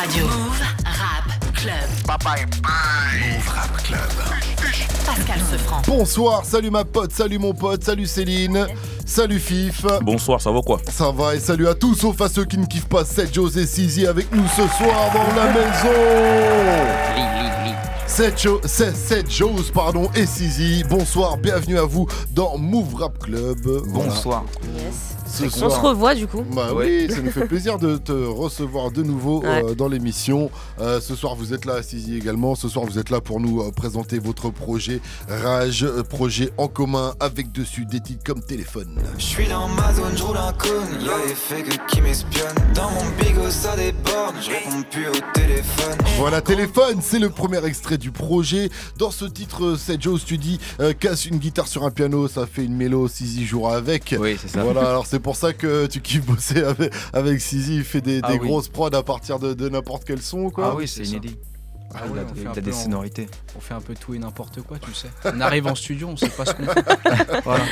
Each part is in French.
Radio. Move Rap Club. Move Rap Club. Pascal Sefranc. Bonsoir, salut ma pote, salut mon pote, salut Céline, salut Fif. Bonsoir, ça va quoi? Ça va et salut à tous, sauf à ceux qui ne kiffent pas Seth Joes et Sizi avec nous ce soir dans la maison. Seth Joes, pardon, et Sizi. Bonsoir, bienvenue à vous dans Move Rap Club. Bonsoir. Yes. Ce On soir, se revoit du coup. bah oui, ça nous fait plaisir de te recevoir de nouveau dans l'émission. Ce soir, vous êtes là, Sizi également. Ce soir, vous êtes là pour nous présenter votre projet Rage, projet en commun avec dessus des titres comme Téléphone. Je suis dans ma zone, je roule un cône. Y'a les fakes qui m'espionnent. Dans mon bigot, ça déborde. Je réponds plus au téléphone. Voilà, Téléphone, c'est le premier extrait du projet. Dans ce titre, Seth Joes, tu dis casse une guitare sur un piano, ça fait une mélo, Sizi jouera avec. Oui, c'est ça. Voilà, alors c'est pour ça que tu kiffes bosser avec Sizi. Il fait des oui. grosses prods à partir de n'importe quel son, quoi. Ah oui, c'est inédit. Ah il ouais, a des sonorités. On fait un peu tout et n'importe quoi, tu sais. On arrive en studio, on sait pas ce qu'on fait. Voilà.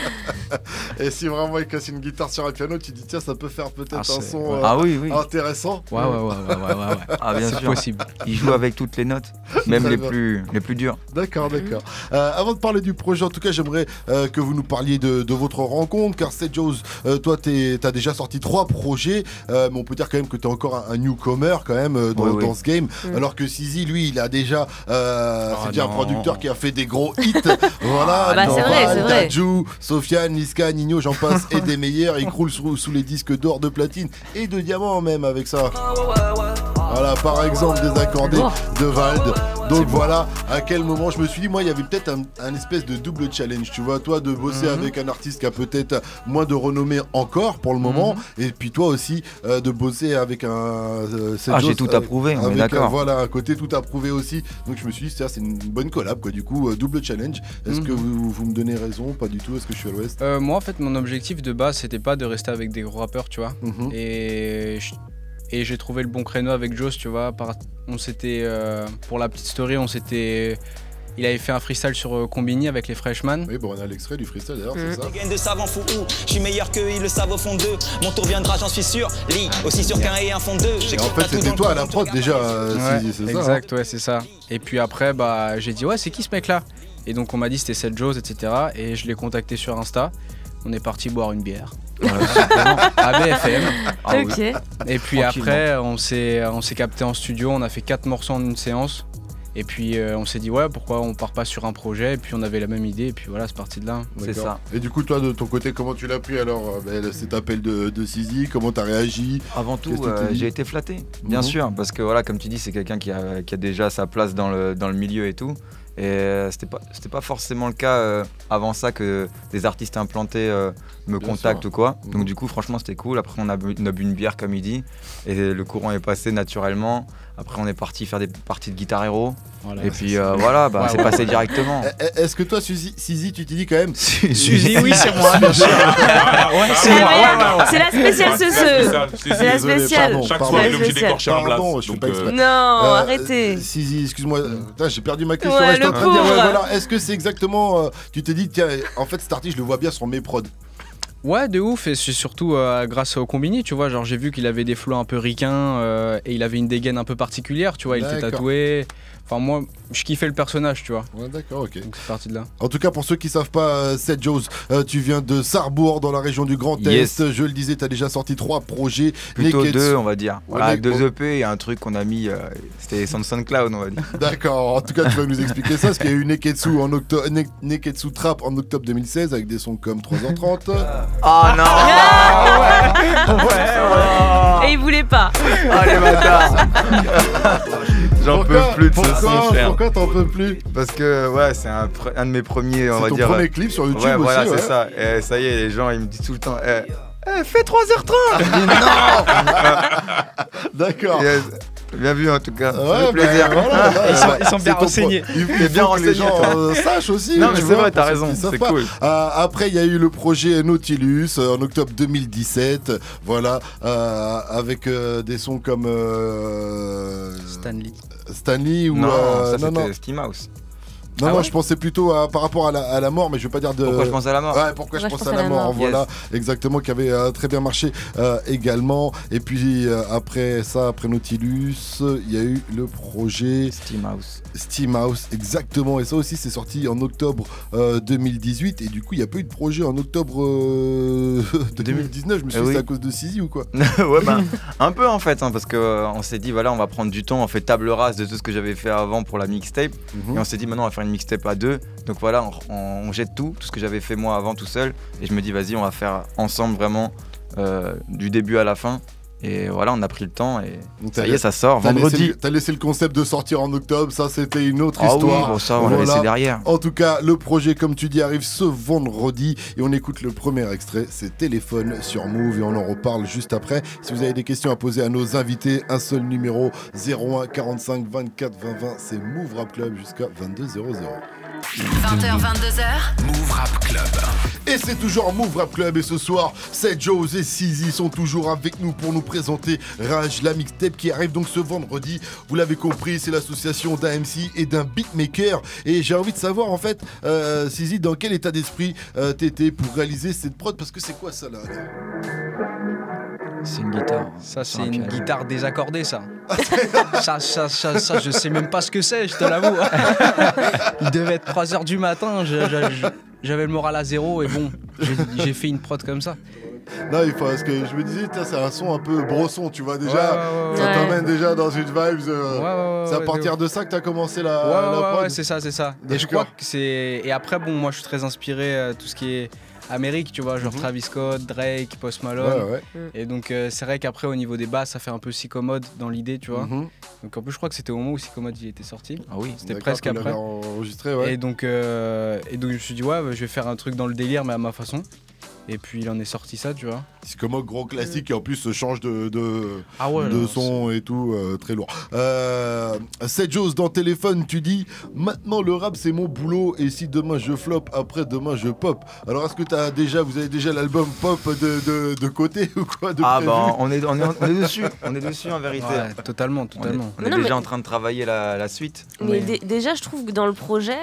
Et si vraiment il casse une guitare sur un piano, tu dis tiens, ça peut faire peut-être un son oui. intéressant. Ouais. Ah bien C'est sûr. possible. Il joue avec toutes les notes, même les plus dures. D'accord. Avant de parler du projet, en tout cas, j'aimerais que vous nous parliez de votre rencontre, car Seth Joes, toi, t'as déjà sorti 3 projets, mais on peut dire quand même que t'es encore un newcomer quand même dans ce game, alors que Sizi, lui, il a déjà, c'est un producteur qui a fait des gros hits. Voilà, c'est vrai. Dadju, Sofiane, Niska, Nino, j'en passe, et des meilleurs. Il croule sous les disques d'or, de platine et de diamant même avec ça. Voilà, par exemple, Désaccordé de Vald. Donc voilà, à quel moment je me suis dit, moi, il y avait peut-être un espèce de double challenge, tu vois, toi, de bosser avec un artiste qui a peut-être moins de renommée encore pour le moment, et puis toi aussi, de bosser avec un... j'ai tout approuvé, on est d'accord. Voilà, un côté tout approuvé aussi. Donc je me suis dit, c'est une bonne collab, quoi, du coup, double challenge. Est-ce que vous me donnez raison? Pas du tout, est-ce que je suis à l'ouest? Moi, en fait, mon objectif de base, c'était pas de rester avec des gros rappeurs, tu vois. Et j'ai trouvé le bon créneau avec Joes, tu vois. On s'était, pour la petite story, il avait fait un freestyle sur Combini avec les Freshmen. Oui, bon, on a l'extrait du freestyle d'ailleurs, c'est ça. Gagne de savants fous où je suis meilleur qu'eux, ils le savent au fond d'eux. Mon tour viendra, j'en suis sûr. Lit aussi sûr qu'un et un fond d'eux. Et en fait, c'était toi à la prod déjà, c'est ça. Exact, ouais, c'est ça. Et puis après, j'ai dit, ouais, c'est qui ce mec-là? Et donc on m'a dit c'était Seth Joes, etc. Et je l'ai contacté sur Insta. On est parti boire une bière. À BFM. Ok. Et puis après, on s'est capté en studio. On a fait 4 morceaux en une séance. Et puis on s'est dit ouais, pourquoi on part pas sur un projet? Et puis on avait la même idée. Et puis voilà, c'est parti de là. C'est ça. Et du coup, toi, de ton côté, comment tu l'as pris alors, cet appel de Sizi? Comment t'as réagi? Avant tout, j'ai été flatté, bien sûr, parce que voilà, comme tu dis, c'est quelqu'un qui a déjà sa place dans le milieu et tout. Et c'était pas forcément le cas avant ça que des artistes implantés me contactent ou quoi. Donc du coup franchement c'était cool. Après on a bu une bière comme il dit et le courant est passé naturellement. Après on est parti faire des parties de Guitar Hero. Voilà, et puis voilà, c'est passé directement. Est-ce que toi Sizi tu t'es dit quand même Suzy, oui c'est moi. C'est moi. C'est la spéciale C'est la spéciale. Chaque soir, il est obligé d'écorcher un blast. Je fais pas exprès. Non, arrêtez. Sizi, excuse-moi, j'ai perdu ma question. Ouais, Je suis en train de dire, voilà, est-ce que c'est exactement, tu t'es dit tiens, en fait cet artiste je le vois bien sur mes prods? Ouais, de ouf, et c'est surtout grâce au Combini, tu vois, genre j'ai vu qu'il avait des flows un peu ricains et il avait une dégaine un peu particulière, tu vois, il était tatoué. Enfin moi, je kiffais le personnage, tu vois. Ouais, d'accord, ok. Donc c'est parti de là. En tout cas, pour ceux qui savent pas, Seth Joes, tu viens de Sarrebourg dans la région du Grand Est. Je le disais, tu as déjà sorti 3 projets. Plutôt 2, on va dire. Voilà, 2 EP et un truc qu'on a mis, c'était SoundCloud, on va dire. D'accord, en tout cas, tu vas nous expliquer ça, parce qu'il y a eu Neketsu Trap en octobre 2016 avec des sons comme 3h30. Oh non. Et il voulait pas. Oh les bâtards. J'en peux plus de ce son, frère. Pourquoi t'en peux plus? Parce que ouais, c'est un de mes premiers, on va dire. C'est ton premier clip sur YouTube aussi. Voilà, c'est ça. Et ça y est, les gens ils me disent tout le temps fais 3h30. Non. D'accord. Bien vu en tout cas. Ouais, ça fait plaisir. Ils sont bien renseignés. Il faut bien que les gens sachent aussi. Non mais c'est vrai, t'as raison, c'est cool. Après il y a eu le projet Nautilus en octobre 2017. Voilà, avec des sons comme Stanley. Stanley ou non, ça c'était Ski Mouse. Non, je pensais plutôt par rapport à la mort, mais je veux pas dire de. Pourquoi je pense à la mort? Ouais, pourquoi je pense à la mort. Voilà, exactement, qui avait très bien marché également. Et puis après ça, après Nautilus, il y a eu le projet Steam House, exactement. Et ça aussi, c'est sorti en octobre 2018. Et du coup, il n'y a pas eu de projet en octobre 2019. Je me suis dit, c'est à cause de Sizi ou quoi? Ouais, un peu en fait, parce qu'on s'est dit, voilà, on va prendre du temps, on fait table rase de tout ce que j'avais fait avant pour la mixtape. Et on s'est dit, maintenant, on va faire une mixtape à deux. Donc voilà, on jette tout ce que j'avais fait moi avant tout seul. Et je me dis, vas-y, on va faire ensemble vraiment du début à la fin. Et voilà, on a pris le temps et ça y est, ça sort vendredi. T'as laissé le concept de sortir en octobre, ça c'était une autre histoire. Oui, bon, ça on l'a laissé derrière. En tout cas, le projet, comme tu dis, arrive ce vendredi et on écoute le premier extrait, c'est Téléphone sur Move et on en reparle juste après. Si vous avez des questions à poser à nos invités, un seul numéro 01 45 24 20 20, c'est Move Rap Club jusqu'à 22h00. 20h, 22h. Move Rap Club. Et c'est toujours Move Rap Club et ce soir, c'est Joe et Sizi sont toujours avec nous pour nous présenter Rage, la mixtape qui arrive donc ce vendredi. Vous l'avez compris, c'est l'association d'un MC et d'un beatmaker. Et j'ai envie de savoir en fait, Sizi, dans quel état d'esprit t'étais pour réaliser cette prod, parce que c'est quoi ça là? C'est une guitare. Ça, c'est une guitare désaccordée, ça. ça, je sais même pas ce que c'est, je te l'avoue. Il devait être 3h du matin, j'avais le moral à zéro et bon, j'ai fait une prod comme ça. Non, il faut, parce que je me disais, c'est un son un peu brosson, tu vois, déjà. Ça t'emmène déjà dans une vibe. C'est à partir de ça que t'as commencé la prod. Ouais, c'est ça. Et je crois que c'est. Et après, bon, moi, je suis très inspiré tout ce qui est Amérique, tu vois, genre Travis Scott, Drake, Post Malone. Et donc, c'est vrai qu'après, au niveau des basses, ça fait un peu Psychomode dans l'idée, tu vois. Donc, en plus, je crois que c'était au moment où Psychomode il était sorti. Ah oui, c'était presque après. Enregistré, ouais. Et donc, je me suis dit, ouais, je vais faire un truc dans le délire, mais à ma façon. Et puis il en est sorti ça, tu vois. Psychomode, gros classique, et en plus change de son et tout, très lourd. C'est Joe dans Téléphone, tu dis maintenant le rap c'est mon boulot et si demain je flop, après demain je pop. Alors est-ce que vous avez déjà l'album pop de côté ou quoi de prévu? On est dessus, on est dessus en vérité. Ouais, totalement. On est déjà en train de travailler la suite. Mais déjà je trouve que dans le projet,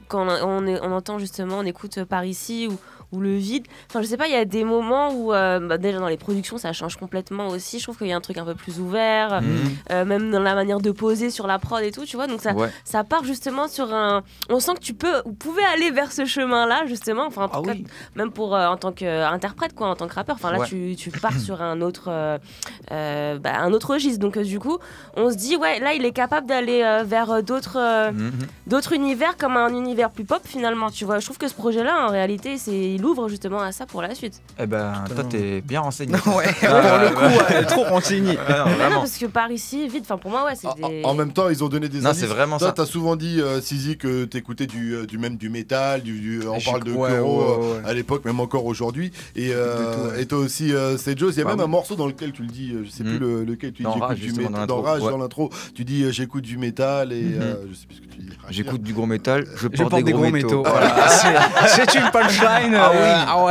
quand on entend justement, on écoute Par ici ou le vide. Enfin, je sais pas, il y a des moments où, déjà dans les productions, ça change complètement aussi. Je trouve qu'il y a un truc un peu plus ouvert, même dans la manière de poser sur la prod et tout, tu vois. Donc ça part justement sur un. On sent que vous pouvez aller vers ce chemin-là, justement. Enfin, en tout cas, même pour en tant qu'interprète, quoi, en tant que rappeur. Enfin, là, tu pars sur un autre registre. Donc, du coup, on se dit, ouais, là, il est capable d'aller vers d'autres univers, comme un univers plus pop, finalement. Tu vois, je trouve que ce projet-là, en réalité, il ouvre justement à ça pour la suite. Eh ben, toi, t'es bien renseigné. Ouais, pour le coup, trop renseigné. Non, parce que par ici, vite, enfin pour moi, ouais, c'était. En même temps, ils ont donné des indices. C'est vraiment ça. Toi, t'as souvent dit, Sizi, que t'écoutais du métal, on parle de Kuro à l'époque, même encore aujourd'hui. Et toi aussi, c'est Joe. Il y a même un morceau dans lequel tu le dis, je sais plus lequel tu dis, j'écoute du métal. Dans Rage, dans l'intro, tu dis j'écoute du métal et je sais plus ce que tu dis. J'écoute du gros métal, je porte des gros métaux. C'est une punchline.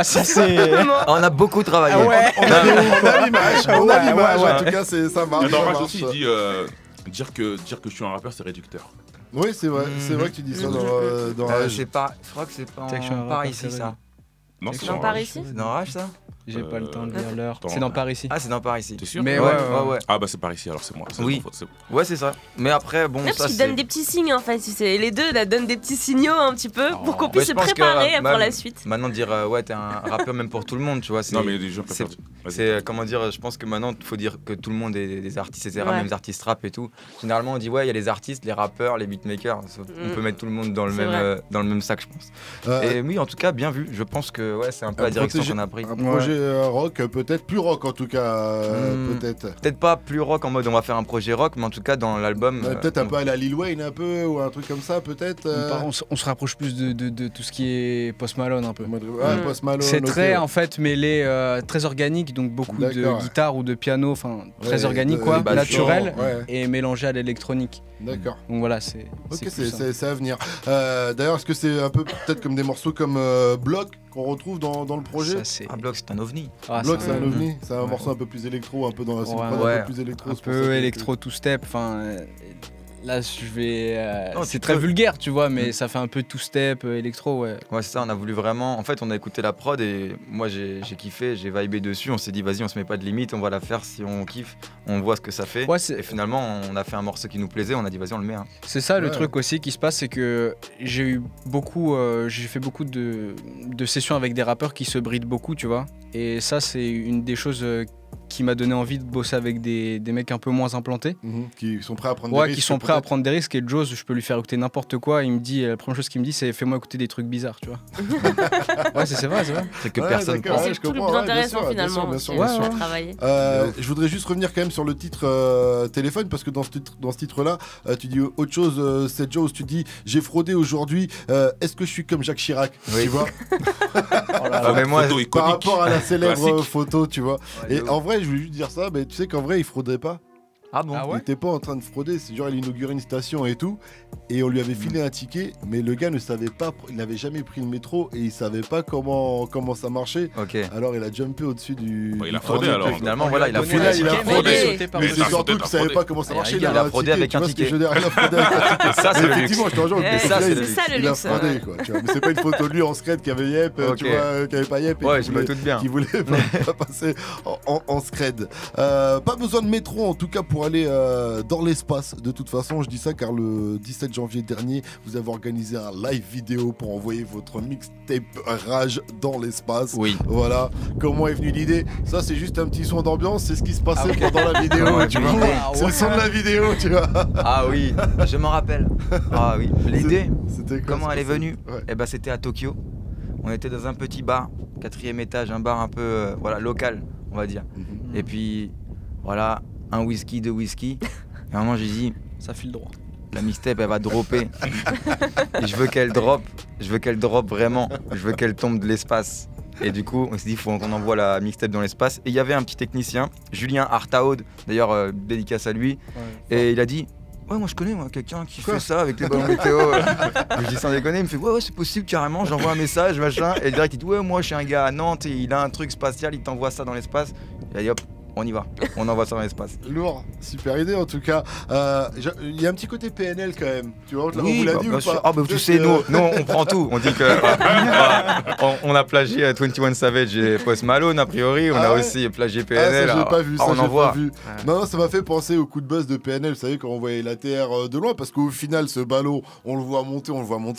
Ça c'est. On a beaucoup travaillé. On a l'image. En tout cas, ça marche. Dans Rage aussi, il dit dire que je suis un rappeur, c'est réducteur. Oui, c'est vrai. C'est vrai que tu dis ça dans Rage. Je crois que c'est pas par ici, ça. Non, c'est dans Par ici. C'est dans Rage, ça. J'ai pas le temps de lire l'heure. C'est dans Par ici. Ah, c'est dans Par ici. T'es sûr? Mais ouais. Ah bah c'est Par ici, alors c'est moi. Oui. Ouais, c'est ça. Mais après, bon, ça parce qu'ils donnent des petits signes en fait. Les deux là donnent des petits signaux un petit peu pour qu'on puisse se préparer pour la suite. Maintenant dire ouais, t'es un rappeur même pour tout le monde, tu vois. Non mais les gens préfèrent. C'est comment dire, je pense que maintenant il faut dire que tout le monde est des artistes, etc. Même des artistes rap et tout. Généralement on dit ouais, il y a les artistes, les rappeurs, les beatmakers. On peut mettre tout le monde dans le même sac, je pense. Et oui, en tout cas, bien vu. Je pense que ouais, c'est un peu la direction qu'on a pris. Un projet rock, peut-être plus rock en tout cas, peut-être pas plus rock en mode on va faire un projet rock, mais en tout cas dans l'album peut-être un peu à la Lil Wayne un peu ou un truc comme ça peut-être. On se rapproche plus de tout ce qui est Post Malone un peu. Post Malone, c'est très en fait mêlé, très organique, donc beaucoup de guitare ou de piano, enfin très organique quoi, naturel et mélangé à l'électronique. D'accord. Donc voilà, c'est à venir. D'ailleurs, est-ce que c'est un peu peut-être comme des morceaux comme Bloc qu'on retrouve dans le projet? Bloc, c'est un ovni. Bloc, c'est un ovni. C'est un morceau un peu plus électro, un peu dans la un peu plus électro. Un peu électro two step. Enfin, Là, je vais. Non, c'est tu très peux. vulgaire, tu vois, mais ça fait un peu two-step, électro, ouais. Ouais, c'est ça, on a voulu vraiment. En fait, on a écouté la prod et moi j'ai kiffé, j'ai vibé dessus. On s'est dit, vas-y, on se met pas de limite, on va la faire si on kiffe, on voit ce que ça fait. Ouais, et finalement, on a fait un morceau qui nous plaisait, on a dit, vas-y, on le met. Hein. C'est ça le Ouais. truc aussi qui se passe, c'est que j'ai fait beaucoup de sessions avec des rappeurs qui se brident beaucoup, tu vois. Et ça, c'est une des choses qui m'a donné envie de bosser avec des mecs un peu moins implantés. Qui sont prêts à prendre des Ouais, risques. qui sont prêts à peut-être. prendre des risques. Et Joe, je peux lui faire écouter n'importe quoi. Il me dit, la première chose qu'il me dit, c'est fais-moi écouter des trucs bizarres, tu vois. Ouais, c'est vrai, c'est vrai. C'est que Ouais, personne d'accord, pense. ouais, C'est je le plus comprends, ouais, bien intéressant sûr, bien sûr, finalement. bien sûr, aussi, bien sûr. à travailler. Je voudrais juste revenir quand même sur le titre téléphone parce que dans ce titre-là, tu dis autre chose. C'est Joe, tu dis j'ai fraudé aujourd'hui. Est-ce que je suis comme Jacques Chirac, Oui. tu vois, Ah, mais moi, Photo par iconique. rapport à la célèbre Classique. photo, tu vois. Ouais, Et de ouf. en vrai, je voulais juste dire ça, mais tu sais qu'en vrai, il frauderait pas. Ah bon Ah Il ouais. était pas en train de frauder. C'est genre il inaugurait une station et tout, et on lui avait filé un ticket, mais le gars ne savait pas, il n'avait jamais pris le métro et il savait pas comment ça marchait. Ok. Alors il a jumpé au-dessus du. Ouais, il a du fraudé, train. alors. Finalement, voilà, il a donné fraudé, un il a ticket, mais fraudé. il a sauté par Mais Mais c'est t'as surtout fraudé, qu'il t'as savait fraudé. pas comment ça Il a marchait. fraudé avait un avec ticket, un tu vois ce que ticket. je veux dire, il a fraudé avec un ticket. Ça, c'est Mais le effectivement, luxe. je te rejoins. Ouais, le ça, gars, c'est il- le C'est ça le il a luxe. fraudé ouais. quoi. Tu vois. Mais c'est pas une photo de lui en scred qui avait Yep, Ok. tu vois, qui avait pas Yep et Ouais, qui je me voulait, doute bien. qui voulait pas passer en scred. Pas besoin de métro en tout cas pour aller dans l'espace. De toute façon, je dis ça car le 17 janvier dernier, vous avez organisé un live vidéo pour envoyer votre mixtape Rage dans l'espace. Oui. Voilà. Comment est venue l'idée? Ça, c'est juste un petit son d'ambiance. C'est ce qui se passait Ah, ok. pendant la vidéo. Comment est tu venue vois. l'idée C'est le son de la vidéo, tu vois. Ah oui, je m'en rappelle. Ah oui, l'idée, C'était quoi, comment elle est c'était- venue Ouais. Eh ben, c'était à Tokyo. On était dans un petit bar, 4e étage, un bar un peu voilà, local, on va dire. Mhm. Et puis, voilà, un whisky, 2 whisky. Et à un moment, j'ai dit, Ça file droit. la mixtape, elle va dropper. Et je veux qu'elle drop vraiment. Je veux qu'elle tombe de l'espace. Et du coup, on s'est dit, il faut qu'on envoie la mixtape dans l'espace. Et il y avait un petit technicien, Julien Artaud, d'ailleurs, dédicace à lui. Ouais. Et il a dit, ouais, moi je connais quelqu'un qui Quoi fait ça avec les ballons météo. Je dis sans déconner, il me fait, ouais, c'est possible carrément. J'envoie un message, machin. Et direct, il dit, ouais, moi je suis un gars à Nantes et il a un truc spatial, il t'envoie ça dans l'espace. Il a dit, hop, on y va, on envoie ça dans l'espace. Lourd, super idée en tout cas. Il y a un petit côté PNL quand même. Tu vois, on vous l'a bah, dit bien ou sûr. pas? Ah bah tu Parce sais, que- nous on prend tout. On dit que on a plagié 21 Savage et Post Malone a priori. On Ah a ouais aussi plagié Ah, PNL. ça j'ai pas vu, ça on j'ai envoie. pas vu. Non, ça m'a fait penser au coup de buzz de PNL, vous savez, quand on voyait la TR de loin, parce qu'au final, ce ballon, on le voit monter,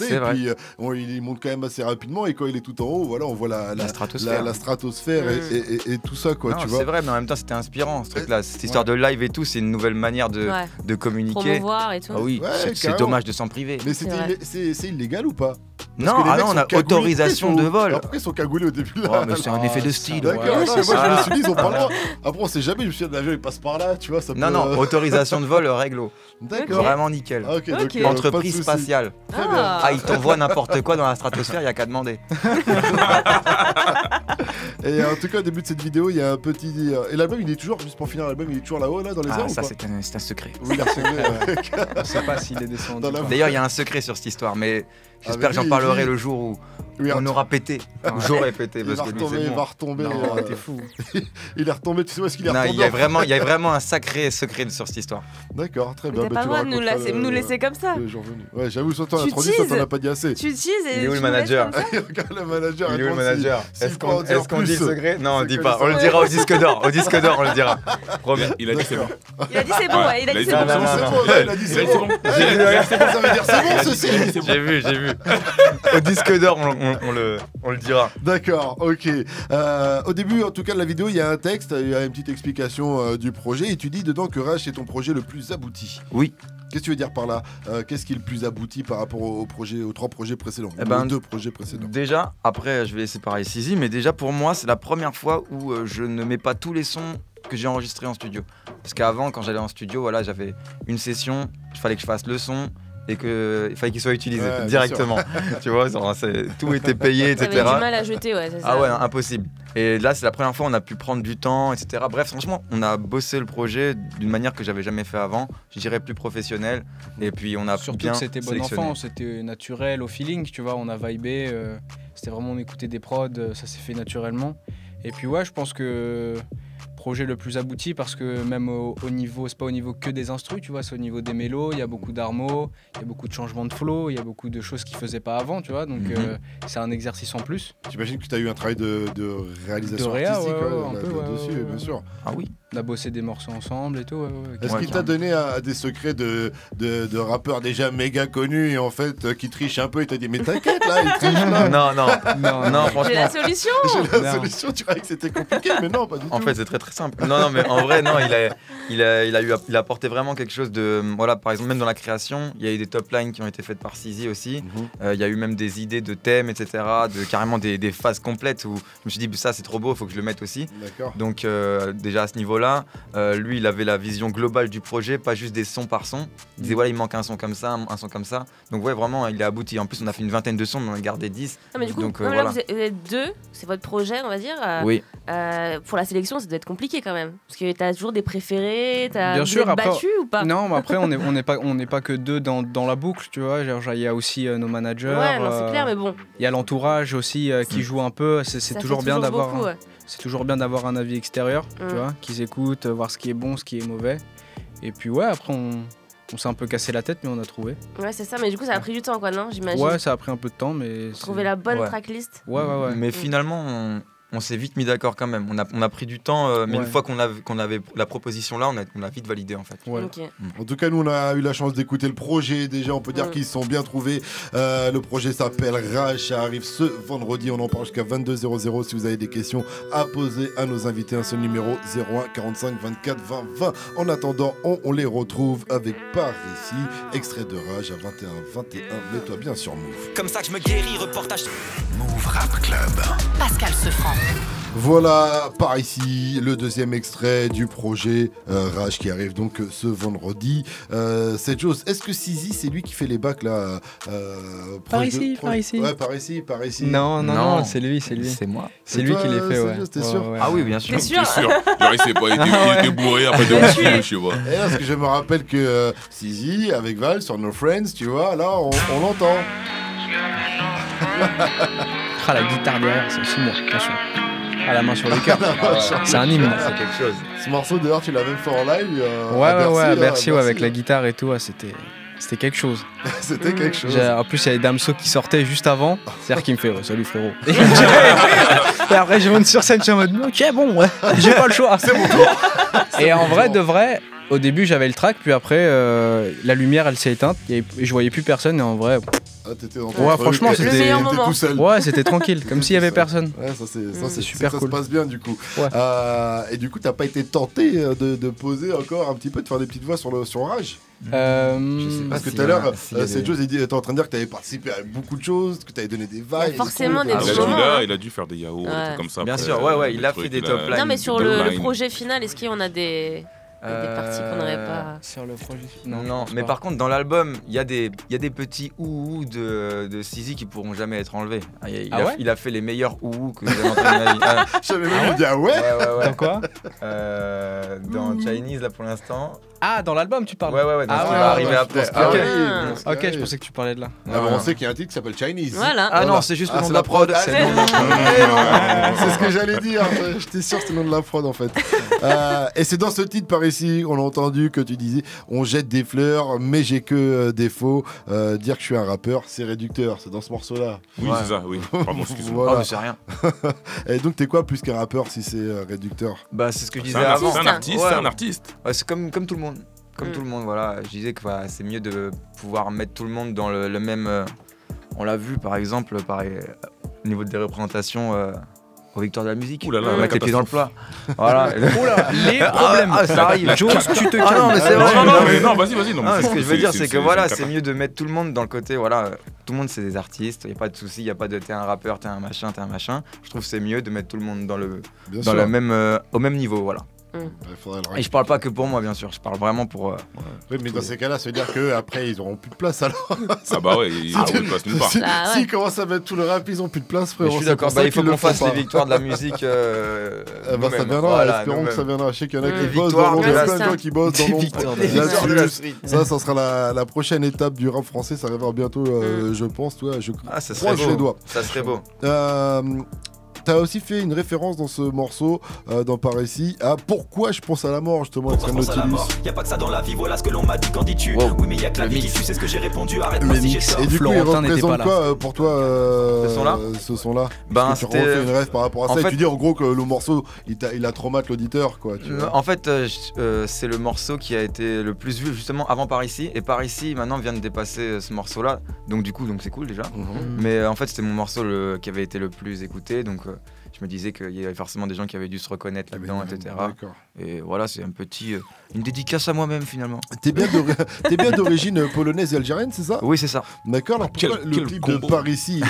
C'est et vrai. puis il monte quand même assez rapidement, et quand il est tout en haut, voilà, on voit la stratosphère. la stratosphère et tout ça, quoi, Non, tu c'est vois. vrai, mais en même temps c'était inspirant ce truc-là. Cette histoire de live et tout, c'est une nouvelle manière de Ouais. communiquer. Promouvoir et tout. Ah oui, Ouais, c'est carrément. dommage de s'en priver. Mais C'est vrai. c'est illégal ou pas? Non, que les ah mecs non, on sont a cagoulés. autorisation Pourquoi de ils vol. sont- Après, ils sont cagoulés au début là. Oh, mais c'est un effet de style. D'accord, Ouais, non, c'est mais moi je me ça. suis dit, ils ont pas le droit. Après, on sait jamais, je me suis dit, l'avion il passe par là, tu vois. Ça Non, peut- non, autorisation de vol, réglo. D'accord. Vraiment nickel. Ah, ok, donc, Ok. pas de Entreprise soucis. spatiale. Très bien. Ah, il t'envoie n'importe quoi dans la stratosphère, il n'y a qu'à demander. Et en tout cas, au début de cette vidéo, il y a un petit. Et l'album, il est toujours, juste pour finir, l'album, il est toujours là-haut, là, dans les airs Ah, ou ça pas? c'est un secret. Oui, il est retombé, On sait pas s'il est descendu. Dans la- quoi. D'ailleurs, il y a un secret sur cette histoire, mais j'espère mais que j'en lui, parlerai lui- le jour où Oui, on aura pété. Où j'aurai pété, il parce va que lui, retomber, c'est il bon. va retomber. Non, t'es fou. Il est retombé, tu sais où est-ce qu'il est Non, retombé? il y a vraiment un sacré secret sur cette histoire. D'accord, très Mais bien. t'as bah, pas tu le droit de nous raconteras nous laisser comme ça. le jour venu. Ouais, j'avoue, surtout la Tu transition, t'en teases. as pas dit assez. Tu teases et Il est où tu le nous laisses manager comme ça. Regarde le manager. Il est où le réponds manager s'il Est-ce peut en dire qu'on dit le plus. secret Non, on C'est dit que pas. les On le oreilles. dira au disque d'or. Au disque d'or, on le dira. Promis. Il a dit c'est bon. Il a dit c'est bon, ouais, il a dit c'est Non, bon. non, non, C'est non. bon, là, il a dit c'est bon. J'ai Ça veut dire c'est bon, ceci. J'ai vu. Au disque d'or, on le dira. D'accord, ok. Au début, en tout cas, de la vidéo, il y a un texte, il y a une petite explication du projet, et tu dis dedans que Rage c'est ton projet le plus abouti. Oui. Qu'est-ce que tu veux dire par là? Qu'est-ce qui est le plus abouti par rapport aux 3 projets précédents? Eh ben, aux 2 projets précédents. Déjà, après, je vais laisser pareil Sizi, mais déjà pour moi, c'est la première fois où je ne mets pas tous les sons que j'ai enregistrés en studio. Parce qu'avant, quand j'allais en studio, voilà, j'avais une session, il fallait que je fasse le son et il fallait qu'il soit utilisé Ouais, bien directement. Tu vois, genre, tout était payé, T'avais etc. du mal à jeter, ouais, c'est ça. Ah ouais, impossible. Et là, c'est la première fois où on a pu prendre du temps, etc. Bref, franchement, on a bossé le projet d'une manière que j'avais jamais fait avant. Je dirais plus professionnelle. Et puis, on a Surtout bien que c'était bon sélectionné. enfant, c'était naturel au feeling, tu vois, on a vibé, c'était vraiment on écoutait des prods, ça s'est fait naturellement. Et puis ouais, je pense que projet le plus abouti parce que même au niveau, c'est pas au niveau que des instrus, tu vois, c'est au niveau des mélos, il y a beaucoup d'armos, il y a beaucoup de changements de flow, il y a beaucoup de choses qu'ils faisaient pas avant, tu vois, donc c'est un exercice en plus. J'imagine que tu as eu un travail de réalisation De réa, artistique un peu, dessus, bien sûr. Ah oui. On a bossé des morceaux ensemble et tout. Est-ce qu'il t'a donné des secrets de rappeurs déjà méga connus et en fait qui trichent un peu et t'a dit mais t'inquiète là, ils trichent là. Non, franchement. J'ai la solution. J'ai la solution, tu croyais que c'était compliqué, mais non, pas du tout. En fait, c'est très très simple. Non, mais en vrai, non, il a apporté vraiment quelque chose de. Voilà, par exemple, même dans la création, il y a eu des top lines qui ont été faites par Sizi aussi. Il y a eu même des idées de thèmes, etc. Carrément des phases complètes où je me suis dit, ça c'est trop beau, il faut que je le mette aussi. D'accord. Donc, déjà à ce niveau-là, lui, il avait la vision globale du projet, pas juste des sons par son. Il disait, voilà, il manque un son comme ça, un son comme ça. Donc, ouais, vraiment, il a abouti. En plus, on a fait une vingtaine de sons, mais on a gardé 10. Non, mais du coup, donc, là, voilà. vous êtes deux, c'est votre projet, on va dire. Oui. Pour la sélection, ça doit être compliqué quand même. Parce que t'as toujours des préférés, Bien sûr, après, battu ou pas? Non, mais après, on n'est pas que deux dans la boucle, tu vois. Genre, il y a aussi nos managers. Ouais, non, c'est clair, mais bon. Il y a l'entourage aussi qui joue un peu. C'est toujours bien d'avoir. Beaucoup, ouais. C'est toujours bien d'avoir un avis extérieur, tu vois, qu'ils écoutent, voir ce qui est bon, ce qui est mauvais. Et puis ouais, après on s'est un peu cassé la tête, mais on a trouvé. Ouais, c'est ça, mais du coup ça a pris du temps, quoi, non? J'imagine. Ouais, ça a pris un peu de temps, mais... Trouver la bonne tracklist. Ouais. Mais finalement, on s'est vite mis d'accord quand même. On a pris du temps, mais une fois qu'on avait la proposition là, on a vite validé en fait. Ouais. Okay. En tout cas, nous on a eu la chance d'écouter le projet. Déjà, on peut dire qu'ils se sont bien trouvés. Le projet s'appelle Rage. Ça arrive ce vendredi. On en parle jusqu'à 22h00. Si vous avez des questions à poser à nos invités, un seul numéro 01 45 24 20 20. En attendant, on les retrouve avec Par ici. Extrait de Rage à 21 21. Mets-toi bien sur Move. Comme ça que je me guéris, reportage. Move Rap Club. Pascal Sefranc. Voilà, par ici, le deuxième extrait du projet Rage qui arrive donc ce vendredi. Cette chose, est-ce que Sizi, c'est lui qui fait les bacs là Par ici. Ouais, par ici. Non, c'est lui. C'est moi. C'est lui qui les fait, ouais. T'es sûr? Ah oui, bien sûr. T'es sûr? Genre, il sait pas, il était bourré après de ouf, je vois. Et là, parce que je me rappelle que Sizi, avec Val, sur No Friends, tu vois, là, on l'entend. Ah, la guitare derrière, c'est aussi moi, attention. À la main sur le cœur. C'est un hymne. C'est quelque chose. Ce morceau, d'ailleurs, tu l'as même fait en live. À Bercy, avec la guitare et tout, ouais, c'était quelque chose. C'était quelque chose. En plus, il y avait Damso qui sortait juste avant. C'est-à-dire qu'il me fait salut frérot. Et après, je monte sur scène, je suis en mode ok, bon, ouais, j'ai pas le choix. C'est mon tour. Et en vrai, de vrai, au début, j'avais le track, puis après, la lumière, elle s'est éteinte. Et je voyais plus personne. Et en vrai. T'étais dans ton ouais, truc, franchement, c'était tout seul. Ouais, c'était tranquille, comme s'il y avait personne. Ouais, ça c'est super ça cool. Se passe bien du coup. Ouais. Et du coup, t'as pas été tenté de poser encore un petit peu, de faire des petites voix sur Rage? Je sais pas. Parce que tout à l'heure, cette chose, t'es en train de dire que t'avais participé à beaucoup de choses, que t'avais donné des vagues. Forcément, des il a dû faire des yaourts, des trucs comme ça. Bien sûr, ouais, il a fait des top lines. Non, mais sur le projet final, est-ce qu'on a des parties qu'on n'aurait pas sur le projet? Non, mais par contre dans l'album il y a des petits ouhou de Sizi qui pourront jamais être enlevés. Il a fait les meilleurs ouhou que vous avez entendus. J'avais même dit ouais. Dans quoi? Dans Chinese là pour l'instant. Ah, dans l'album tu parles? Ouais, dans ce qui va arriver après. Ok, je pensais que tu parlais de là. On sait qu'il y a un titre qui s'appelle Chinese. Voilà. Ah non, c'est juste le nom de la prod. C'est ce que j'allais dire. J'étais sûr que c'est le nom de la prod en fait. Et c'est dans ce titre par ici, on a entendu que tu disais on jette des fleurs, mais j'ai que défaut. Dire que je suis un rappeur, c'est réducteur. C'est dans ce morceau là. Oui, c'est ça, oui. Pardon, excuse-moi. Voilà. Oh, mais c'est rien. Et donc t'es quoi plus qu'un rappeur si c'est réducteur? Bah c'est ce que je disais avant. C'est un artiste, c'est un artiste. Ouais, c'est comme tout le monde. Comme tout le monde, voilà. Je disais que c'est mieux de pouvoir mettre tout le monde dans le même. On l'a vu par exemple, au niveau des représentations aux Victoires de la musique. Ouh là là, on mettre les pieds dans le plat. Voilà. Oula, les problèmes. Ça arrive. Joe, tu te calmes. Ah non, mais c'est vrai. Non, vas-y. Non, ce que je veux dire, c'est que voilà, c'est mieux de mettre tout le monde dans le côté. Voilà, tout le monde c'est des artistes. Il y a pas de souci. Il y a pas de t'es un rappeur, t'es un machin. Je trouve que c'est mieux de mettre tout le monde dans le même au même niveau, voilà. Et je parle pas que pour moi, bien sûr, je parle vraiment pour. Oui, mais dans ces cas-là, ça veut dire qu'après, ils auront plus de place alors. Ah bah ouais, ils ont plus de place nulle part. S'ils commencent à mettre tout le rap, ils ont plus de place, frérot. Je suis d'accord, il faut qu'on fasse les victoires de la musique. Ça viendra, espérons que ça viendra. Je sais qu'il y en a qui bossent dans l'ombre, il y a plein de gens qui bossent dans l'ombre. Ça sera la prochaine étape du rap français, ça arrivera bientôt, je pense. Ça serait beau. Ça serait beau. t'as aussi fait une référence dans ce morceau, dans Par ici, à Pourquoi je pense à la mort, justement, extrait Nautilus. Y'a pas que ça dans la vie, voilà ce que l'on m'a dit, qu'en dis-tu? Wow. Oui, mais y'a que la vie qui tue, c'est ce que j'ai répondu, arrête-moi si j'ai tort. Et du coup, il Florentin n'était représente pas quoi pour toi, Ce son-là Ben, Ben, tu c'était- refais une rêve par rapport à ça, en et fait- tu dis en gros que le morceau, il a traumatisé l'auditeur, quoi. Tu vois. En fait, c'est le morceau qui a été le plus vu justement avant Par ici. Et Par ici, maintenant, vient de dépasser ce morceau-là. Donc, du coup, c'est cool déjà. Mais en fait, c'était mon morceau qui avait été le plus écouté. Donc, je me disais qu'il y avait forcément des gens qui avaient dû se reconnaître là-dedans, etc. D'accord. Et voilà, c'est une dédicace à moi-même finalement. T'es bien d'origine polonaise et algérienne, c'est ça? Oui, c'est ça. D'accord, alors pourquoi le quel clip combo. de Par ici,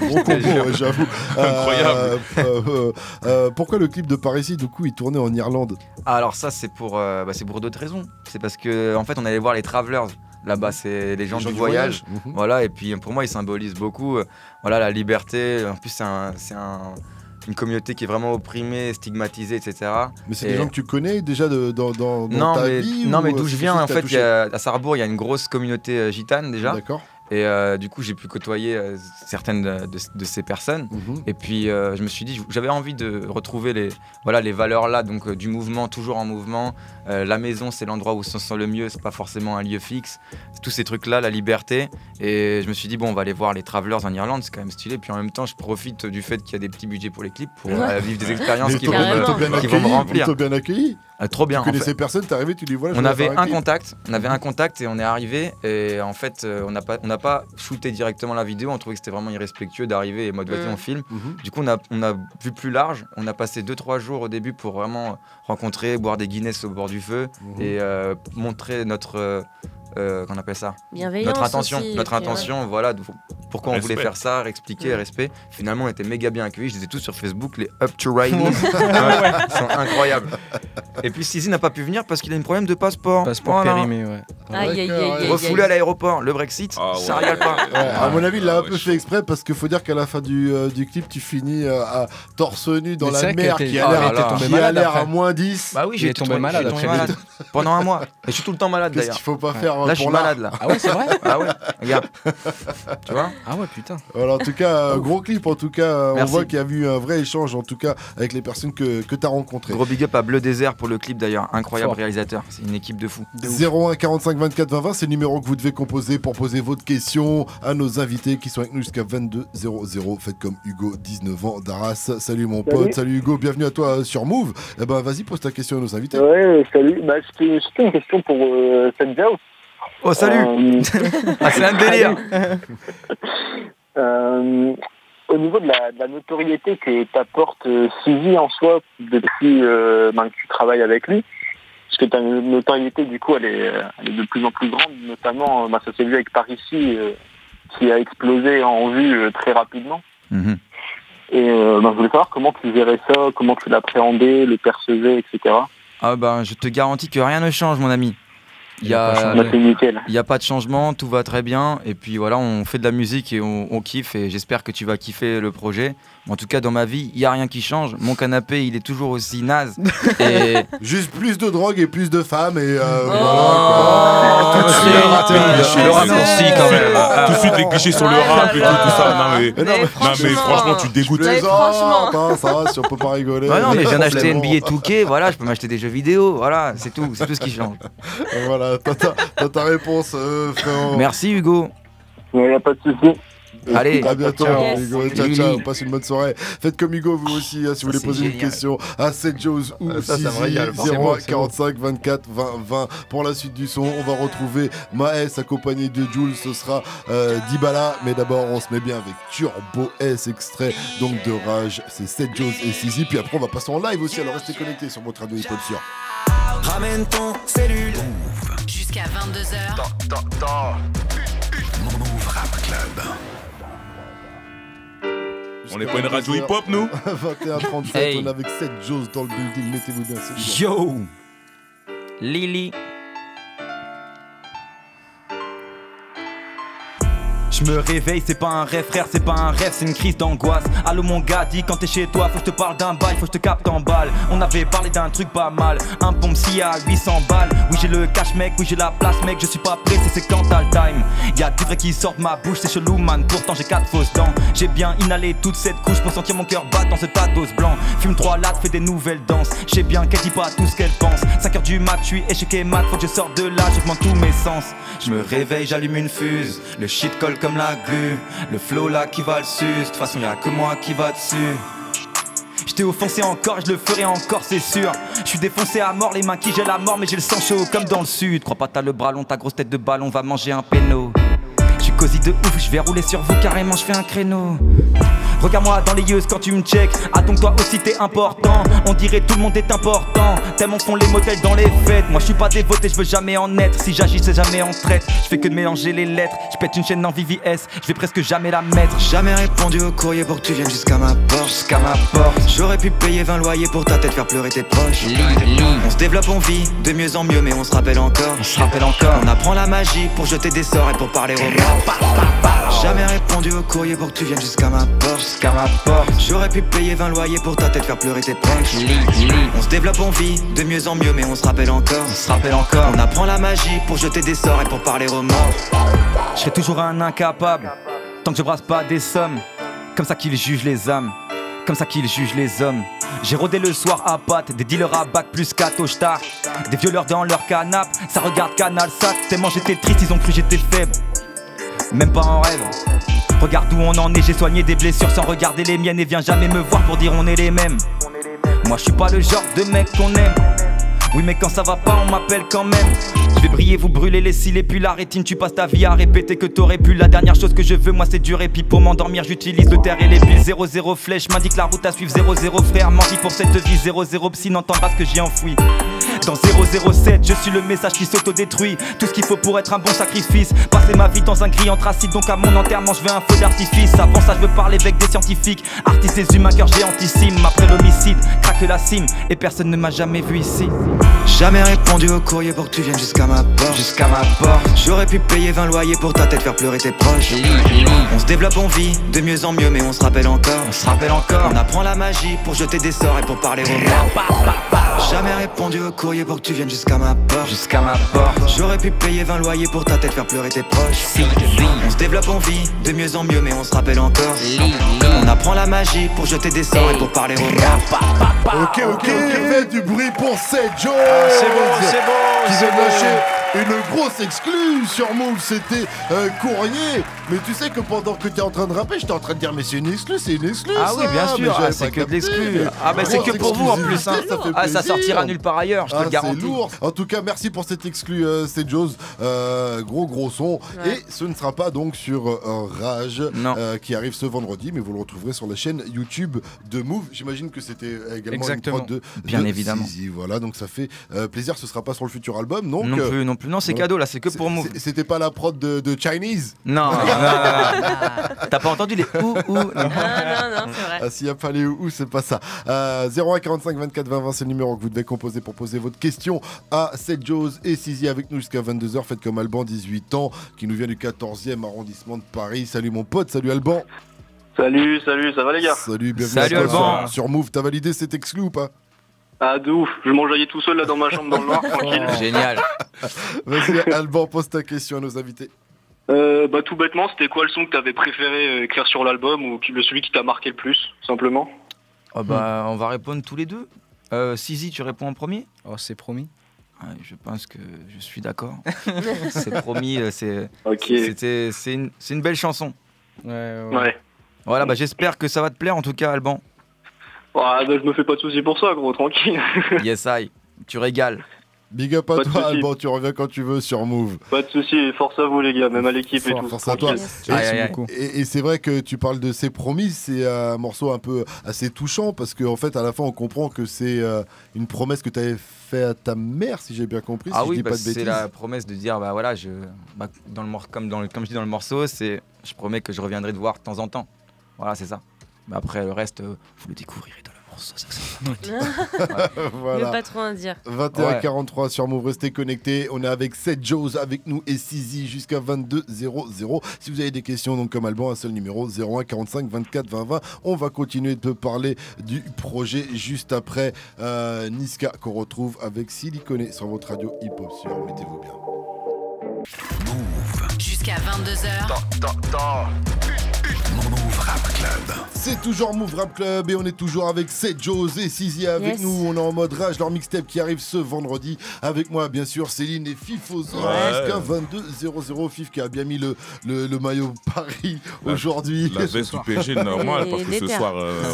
gros combo, ouais, j'avoue. Incroyable. Pourquoi le clip de Par ici, du coup, il tournait en Irlande? Alors ça, c'est pour d'autres raisons. C'est parce que en fait, on allait voir les Travelers. Là-bas, c'est les gens du voyage. Mhm. Voilà, et puis pour moi, ils symbolisent beaucoup voilà, la liberté. En plus, c'est une communauté qui est vraiment opprimée, stigmatisée, etc. Mais c'est Et- des gens que tu connais déjà dans non, ta mais, vie? non, ou mais d'où c'est je viens, quelque en chose fait, qui t'a touché à Sarrebourg, il y a une grosse communauté gitane déjà. D'accord. Et du coup, j'ai pu côtoyer certaines de ces personnes. Mhm. Et puis, je me suis dit, j'avais envie de retrouver les valeurs là, donc du mouvement, toujours en mouvement. La maison, c'est l'endroit où on se sent le mieux, c'est pas forcément un lieu fixe. Tous ces trucs-là, la liberté. Et je me suis dit, bon, on va aller voir les Travelers en Irlande, c'est quand même stylé. Puis en même temps, je profite du fait qu'il y a des petits budgets pour les clips pour vivre des expériences Mais qui ils vont t'ont bien me remplir. Ils t'ont bien accueilli. Trop bien. Tu en fait. connaissais personne, t'es arrivé, tu dis voilà. je On vais avait faire un clip. contact, et on est arrivé et en fait on n'a pas shooté directement la vidéo, on trouvait que c'était vraiment irrespectueux d'arriver et mode vas-y on filme. Mhm. Du coup on a vu plus large, on a passé 2-3 jours au début pour vraiment rencontrer, boire des Guinness au bord du feu et montrer notre qu'on appelle ça Bienveillance notre intention, aussi, notre et puis, intention, voilà, pourquoi on voulait Respect. faire ça, expliquer, respect. Finalement, on était méga bien accueillis. Je les ai tous sur Facebook, les Up to Riding. Ils sont incroyables. Et puis Sizi n'a pas pu venir parce qu'il a un problème de passeport. Passeport Voilà. périmé, ouais. Aïe, aïe, D'accord, aïe, ouais. Refoulé à l'aéroport, le Brexit, Ah ça ouais. rigole pas. Ouais, à mon avis, il l'a un ouais, peu chaud. fait exprès parce qu'il faut dire qu'à la fin du clip, tu finis à torse nu dans Mais c'est la vrai mer qu'il qui était- a Ah l'air là là. tombé qui a malade l'air après. à moins 10. Bah oui, Il est tombé malade tombé après. malade pendant un mois. Et je suis tout le temps malade Qu'est-ce d'ailleurs. qu'il faut pas faire Là, je suis pour l'art? malade là. Ah ouais, c'est vrai? Ah ouais, regarde. Tu vois? Ah ouais, putain. Voilà, en tout cas, gros clip. En tout cas, on Merci. voit qu'il y a eu un vrai échange, en tout cas, avec les personnes que tu as rencontrées. Gros big up à Bleu Désert pour le clip d'ailleurs. Incroyable Fort. réalisateur. C'est une équipe de fous. 01 45 24 20 20, c'est le numéro que vous devez composer pour poser votre question à nos invités qui sont avec nous jusqu'à 22 00. Faites comme Hugo, 19 ans, d'Arras. Salut mon pote, salut Hugo, bienvenue à toi sur Move. Eh ben vas-y, pose ta question à nos invités. Ouais, salut. Bah, c'était une question pour Sedjao. Oh salut. Ah, c'est un délire. Au niveau de la notoriété que t'apporte Sizi en soi depuis que tu travailles avec lui, parce que ta notoriété du coup elle est de plus en plus grande, notamment ça s'est vu avec Par ici qui a explosé en vue très rapidement. Mhm. Et je voulais savoir comment tu gérais ça, comment tu l'appréhendais, le percevais, etc. Ah ben, je te garantis que rien ne change, mon ami. Il y a, Bah, c'est nickel. il y a pas de changement, tout va très bien. Et puis voilà, on fait de la musique et on kiffe. Et j'espère que tu vas kiffer le projet. En tout cas, dans ma vie, il n'y a rien qui change. Mon canapé, il est toujours aussi naze. Et Juste plus de drogue et plus de femmes et tout de suite, le raccourci quand même. Tout de suite les clichés sur le rap et tout ça. Non mais franchement tu dégoûtes. Ouais, franchement. ça va, si on peut pas rigoler. Bah non, mais je viens d'acheter Complètement. NBA 2K, voilà, je peux m'acheter des jeux vidéo, voilà, c'est tout ce qui change. Voilà, t'as ta réponse, frérot. Merci Hugo. Il n'y a pas de souci. Allez, à bientôt, ciao. Hugo. Ciao, Lili. ciao. Passe une bonne soirée. Faites comme Hugo, vous aussi, si vous voulez c'est poser une génial. question à Sedjos ou Ça me Sizi, régale. C'est 01 beau, c'est 45 24 20 20. Pour la suite du son, on va retrouver Maes accompagné de Jules. Ce sera Dibala. Mais d'abord, on se met bien avec Turbo S, extrait donc de Rage. C'est Sedjos et Sizi. Puis après, on va passer en live aussi. Alors restez connectés sur votre radio hip-hop sûr. Ramène ton cellule. Jusqu'à 22h. Move Rap Club. On n'est pas une radio hip-hop nous? 21h37, Hey. on est avec Sedjos dans le building. Mettez-vous bien, c'est bon. Yo Lily. Je me réveille, c'est pas un rêve frère, c'est pas un rêve, c'est une crise d'angoisse. Allô mon gars, dis quand t'es chez toi, faut que je te parle d'un bail, faut que je te capte en balle. On avait parlé d'un truc pas mal, un pompe si à 800 balles. Oui j'ai le cash mec, oui j'ai la place mec, je suis pas pressé, c'est quand t'as le time. Y'a des vrais qui sortent ma bouche, c'est chelou man, pourtant j'ai 4 fausses dents. J'ai bien inhalé toute cette couche pour sentir mon cœur battre dans ce tas d'os blanc. Fume 3 lattes, fais des nouvelles danses, je sais bien qu'elle dit pas tout ce qu'elle pense. 5h du mat, je suis échec et mat, faut que je sorte de là, j'augmente tous mes sens. Je me réveille, j'allume une fuse, le shit colle comme la glu. Le flow là qui va le sus, de toute façon y'a que moi qui va dessus. J't'ai offensé encore et je le ferai encore c'est sûr. J'suis défoncé à mort, les mains qui j'ai la mort mais j'ai le sang chaud comme dans le sud. Crois pas t'as le bras long, ta grosse tête de ballon va manger un péno. J'suis cosy de ouf, j'vais rouler sur vous carrément, j'fais un créneau. Regarde-moi dans les yeux quand tu me check. Ah donc toi aussi t'es important. On dirait tout le monde est important. Tellement font les modèles dans les fêtes. Moi je suis pas dévoté, je veux jamais en être. Si j'agis c'est jamais en traite. Je fais que de mélanger les lettres. Je pète une chaîne en VVS, je vais presque jamais la mettre. Jamais répondu au courrier pour que tu viennes jusqu'à ma porte. J'aurais pu payer 20 loyers pour ta tête, faire pleurer tes proches. On se développe, on vit de mieux en mieux, mais on se rappelle encore. On apprend la magie pour jeter des sorts et pour parler aux morts. Jamais répondu au courrier pour que tu viennes jusqu'à ma porte. J'aurais pu payer 20 loyers pour ta tête, faire pleurer tes proches. On se développe, on vit de mieux en mieux, mais on se rappelle encore. On apprend la magie pour jeter des sorts et pour parler aux morts. Je serai toujours un incapable tant que je brasse pas des sommes. Comme ça qu'ils jugent les âmes, comme ça qu'ils jugent les hommes. J'ai rôdé le soir à pattes, des dealers à bac plus qu'à Toshtar. Des violeurs dans leur canap', ça regarde Canal Sat. Tellement j'étais triste, ils ont cru j'étais faible. Même pas en rêve. Regarde où on en est, j'ai soigné des blessures sans regarder les miennes. Et viens jamais me voir pour dire on est les mêmes. Moi je suis pas le genre de mec qu'on aime. Oui mais quand ça va pas on m'appelle quand même. Je vais briller, vous brûler les cils et puis la rétine. Tu passes ta vie à répéter que t'aurais pu. La dernière chose que je veux moi c'est du répit. Pour m'endormir j'utilise le terre et les piles. 0-0 flèche, m'indique la route à suivre. 0-0 frère, menti pour cette vie. 0-0 psy, n'entendra ce que j'ai enfoui. Dans 007, je suis le message qui s'autodétruit. Tout ce qu'il faut pour être un bon sacrifice. Passer ma vie dans un gris anthracite. Donc à mon enterrement je veux un feu d'artifice. Avant ça je veux parler avec des scientifiques. Artistes des humains, cœur géantissime. Après l'homicide, craque la cime. Et personne ne m'a jamais vu ici. Jamais répondu au courrier pour que tu viennes jusqu'à ma porte. J'aurais pu payer 20 loyers pour ta tête, faire pleurer tes proches. On se développe, on vit de mieux en mieux, mais on se rappelle encore. On apprend la magie pour jeter des sorts et pour parler aux morts. Jamais répondu au courrier pour que tu viennes jusqu'à ma porte. J'aurais pu payer 20 loyers pour ta tête, faire pleurer tes proches. On se développe, on vit de mieux en mieux, mais on se rappelle encore. On apprend la magie pour jeter des sorts et pour parler aux morts. Ok, faites du bruit pour cette Joe. C'est bon. Qui vient de lâcher une grosse exclue sur Move, c'était Courrier. Mais tu sais que pendant que t'es en train de rapper, j'étais en train de dire mais c'est une exclue. Ah oui bien sûr, c'est que de l'exclu. Ah bah c'est que pour vous en plus hein. Ça sortira nulle part ailleurs, je te le garantis. C'est lourd. En tout cas merci pour cette exclue c'est Joe's. Gros son. Ouais. Et ce ne sera pas donc sur Rage qui arrive ce vendredi, mais vous le retrouverez sur la chaîne YouTube de Move. J'imagine que c'était également une prod de bien évidemment. Sizi, voilà, donc ça fait plaisir. Ce sera pas sur le futur album donc non plus, non c'est cadeau là, c'est que pour Move. C'était pas la prod de Chinese. Non. T'as pas entendu les ou Non, c'est vrai. Ah, s'il n'y a pas les ou, c'est pas ça. 01 45 24 20 20, c'est le numéro que vous devez composer pour poser votre question à Seth Joes et Sizi avec nous jusqu'à 22h. Faites comme Alban, 18 ans, qui nous vient du 14e arrondissement de Paris. Salut mon pote, salut Alban. Salut, ça va les gars? Salut, bienvenue salut Alban. Sur Move. T'as validé cette exclu ou pas? Ah de ouf, je m'enjaillais tout seul là dans ma chambre dans le noir, tranquille. Génial. Vas-y Alban, pose ta question à nos invités. Bah tout bêtement, c'était quoi le son que t'avais préféré écrire sur l'album ou celui qui t'a marqué le plus, simplement? On va répondre tous les deux. Sizi, tu réponds en premier? Oh c'est promis. Je pense que je suis d'accord. C'est promis, c'est une belle chanson. Ouais. Voilà, bah j'espère que ça va te plaire en tout cas Alban. Bah, je me fais pas de soucis pour ça, gros, tranquille. Yes, tu régales. Big up à toi, Alban, tu reviens quand tu veux sur Move. Pas de soucis, force à vous, les gars, même à l'équipe et tout. Force à toi. Et c'est vrai que tu parles de C'est Promis, c'est un morceau un peu assez touchant parce qu'en fait, à la fin, on comprend que c'est une promesse que tu avais fait à ta mère, si j'ai bien compris. Ah si oui, je dis pas de bêtises. C'est la promesse de dire, bah voilà, comme je dis dans le morceau, je promets que je reviendrai te voir de temps en temps. Voilà, c'est ça. Mais après, le reste, vous le découvrirez dans le morceau saxophone. Voilà. Ne pas trop en dire. 21h43 sur Move, restez connectés. On est avec Seth Joes avec nous et Sizi jusqu'à 22h00. Si vous avez des questions, donc comme Alban, un seul numéro 01 45 24 20 20. On va continuer de parler du projet juste après Niska qu'on retrouve avec Silicone sur votre radio hip-hop sur Mettez-vous bien. Move. Jusqu'à 22h. Move Rap Club. C'est toujours Move Rap Club et on est toujours avec Seth Joes et Sizi avec nous. On est en mode rage, leur mixtape qui arrive ce vendredi. Avec moi, bien sûr, Céline et Fif jusqu'à 22h00. Fif qui a bien mis le maillot Paris aujourd'hui. La veste du PSG normale parce que ce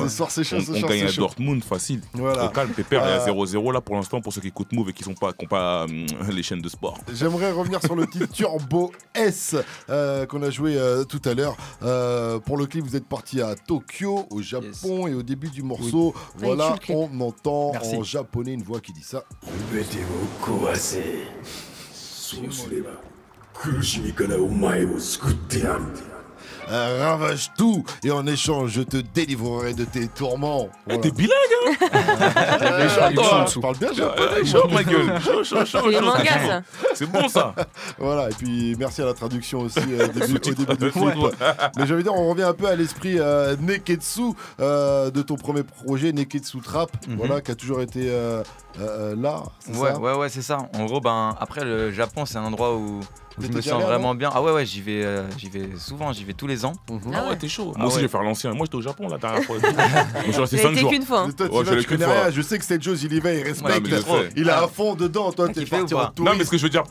soir c'est chaud. On gagne à Dortmund facile. Voilà. Au calme, pépère, il y a 0-0 là pour l'instant pour ceux qui écoutent Move et qui n'ont pas les chaînes de sport. J'aimerais revenir sur le titre Turbo S qu'on a joué tout à l'heure. Pour le clip, vous êtes parti à Tokyo, au Japon, et au début du morceau, voilà, on entend en japonais une voix qui dit ça. Ravage tout et en échange je te délivrerai de tes tourments. Voilà. T'es bilingue Tu parles bien chaud ma gueule. Chaud. C'est manga ça. C'est bon ça. Voilà, et puis merci à la traduction aussi au début du clip. Mais j'ai envie de dire, on revient un peu à l'esprit Neketsu de ton premier projet, Neketsu Trap, voilà, qui a toujours été là. Ouais, c'est ça. En gros, après le Japon, c'est un endroit où je me sens vraiment bien. Ah ouais, j'y vais souvent, j'y vais tous les ans. Ah ouais, t'es chaud. Moi aussi, je vais faire l'ancien. Moi, j'étais au Japon la dernière fois. Je suis resté 5 jours. qu'une fois. Toi, tu connais rien. Je sais que cette chose, il y va, il respecte. Il est à fond dedans. Toi, t'es parti en tourisme. Non, mais ce que je veux dire,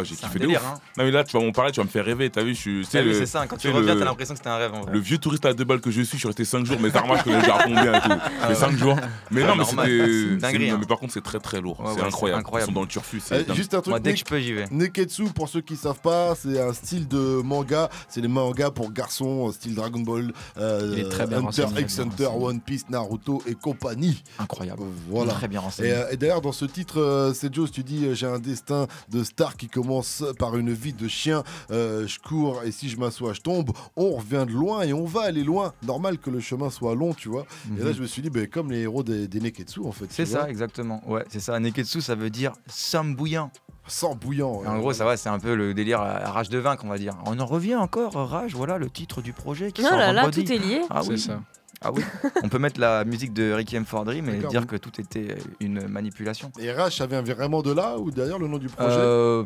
j'ai kiffé de ouf. Non, mais là, tu vas m'en parler, tu vas me faire rêver. T'as vu, c'est ça. Quand tu reviens, t'as l'impression que c'était un rêve. Le vieux touriste à 2 balles que je suis resté 5 jours. Mes armes, je connais le Japon bien et tout. Mais 5 jours. Mais non, mais c'était. Mais par contre, c'est très très lourd. C'est incroyable. Ils sont dans le turfu. Juste un truc. Moi, dès que je peux, j'y vais. Neketsu, pour ceux qui savent pas, c'est un style de manga. C'est les mangas pour garçons, style Dragon Ball, Hunter x Hunter, One Piece, Naruto et compagnie. Incroyable. Voilà. Très bien renseigné. Et d'ailleurs, dans ce titre, c'est Joe, tu dis j'ai un destin de star qui commence par une vie de chien. Je cours et si je m'assois, je tombe. On revient de loin et on va aller loin. Normal que le chemin soit long, tu vois. Et là, je me suis dit, comme les héros des Neketsu, en fait. C'est ça, exactement. Ouais, c'est ça. Neketsu, ça veut dire sang bouillant. Sang bouillant. En gros, ça va, c'est un peu le délire à rage de vaincre, on va dire. On en revient encore, rage, voilà le titre du projet qui sort vendredi. Tout est lié. Ah oui, c'est ça. Ah oui. On peut mettre la musique de Requiem for a Dream et dire que tout était une manipulation. Et rage, ça vient vraiment de là ou derrière le nom du projet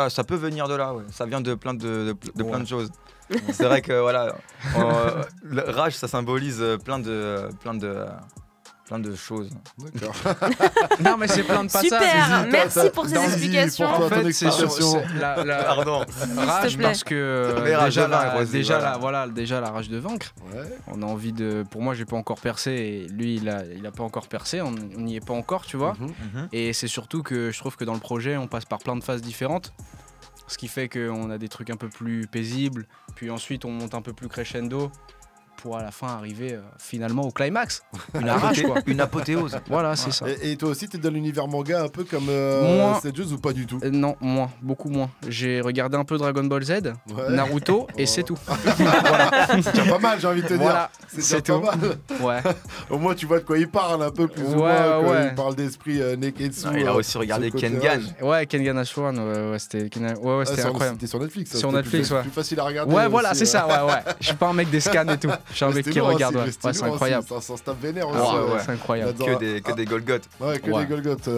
ça peut venir de là, ouais. Ça vient de plein de choses. C'est vrai que voilà, rage, ça symbolise plein de choses. D'accord. Non, mais c'est plein de passages. Super, merci pour ces explications. En fait, c'est Pardon. Rage parce que déjà la rage de vaincre. Ouais. On a envie de. Pour moi, j'ai pas encore percé et lui, il a pas encore percé. On n'y est pas encore, tu vois. Et c'est surtout que je trouve que dans le projet, on passe par plein de phases différentes. Ce qui fait qu'on a des trucs un peu plus paisibles. Puis ensuite, on monte un peu plus crescendo. Pour à la fin arriver finalement au climax. Une apothéose. Voilà, c'est ça. Et toi aussi, t'es dans l'univers manga un peu comme cette chose ou pas du tout Non, moins, beaucoup moins. J'ai regardé un peu Dragon Ball Z, Naruto, et c'est tout. Voilà. C'est déjà pas mal, j'ai envie de te dire. C'est déjà tout. Pas mal. Ouais. Au moins, tu vois de quoi il parle un peu plus ou moins. Il parle d'esprit Neketsu. Il a aussi regardé Kengan. Ouais, Kengan Ashwan. C'était incroyable. C'était sur Netflix. Sur Netflix, ouais. Plus facile à regarder. Ouais, voilà, c'est ça. Ouais. Je suis pas un mec des scans et tout. Je suis un mec qui regarde. Ouais, c'est incroyable. Ça se tape vénère aussi. C'est incroyable. Que des Golgoth. Ouais, que des Golgoth.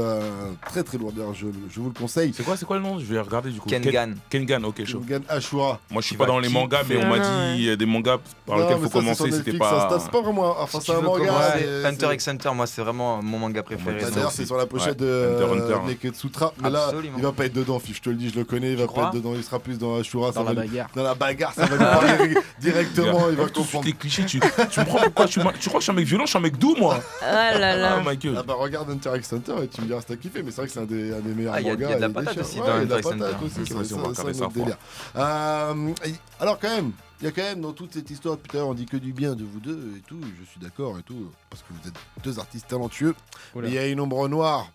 Très très lourd. Je vous le conseille. C'est quoi le nom? Je vais regarder du coup. Kengan, ok, chaud. Kengan Ashura. Moi je suis pas dans les mangas, mais on m'a dit des mangas par lesquels il faut commencer. C'était pas. C'est pas vraiment. Enfin, c'est un manga. Hunter x Hunter, moi c'est vraiment mon manga préféré. D'ailleurs, c'est sur la pochette de Neketsu Trap. Mais là, il va pas être dedans, je te le dis, je le connais. Il va pas être dedans. Il sera plus dans Ashura. Dans la bagarre. Dans la bagarre, ça va nous parler directement. Il va comprendre. Tes clichés, tu me prends pourquoi tu crois que je suis un mec violent? Je suis un mec doux, moi. Ah là là. Ah bah regarde Hunter x Hunter et tu me diras si t'as kiffé. Mais c'est vrai que c'est un des meilleurs mangas. Il y a de la patate aussi dans Hunter x Hunter. C'est un autre délire. Alors quand même, il y a quand même dans toute cette histoire, putain, on dit que du bien de vous deux et tout, je suis d'accord et tout, parce que vous êtes deux artistes talentueux. Mais il y a une ombre noire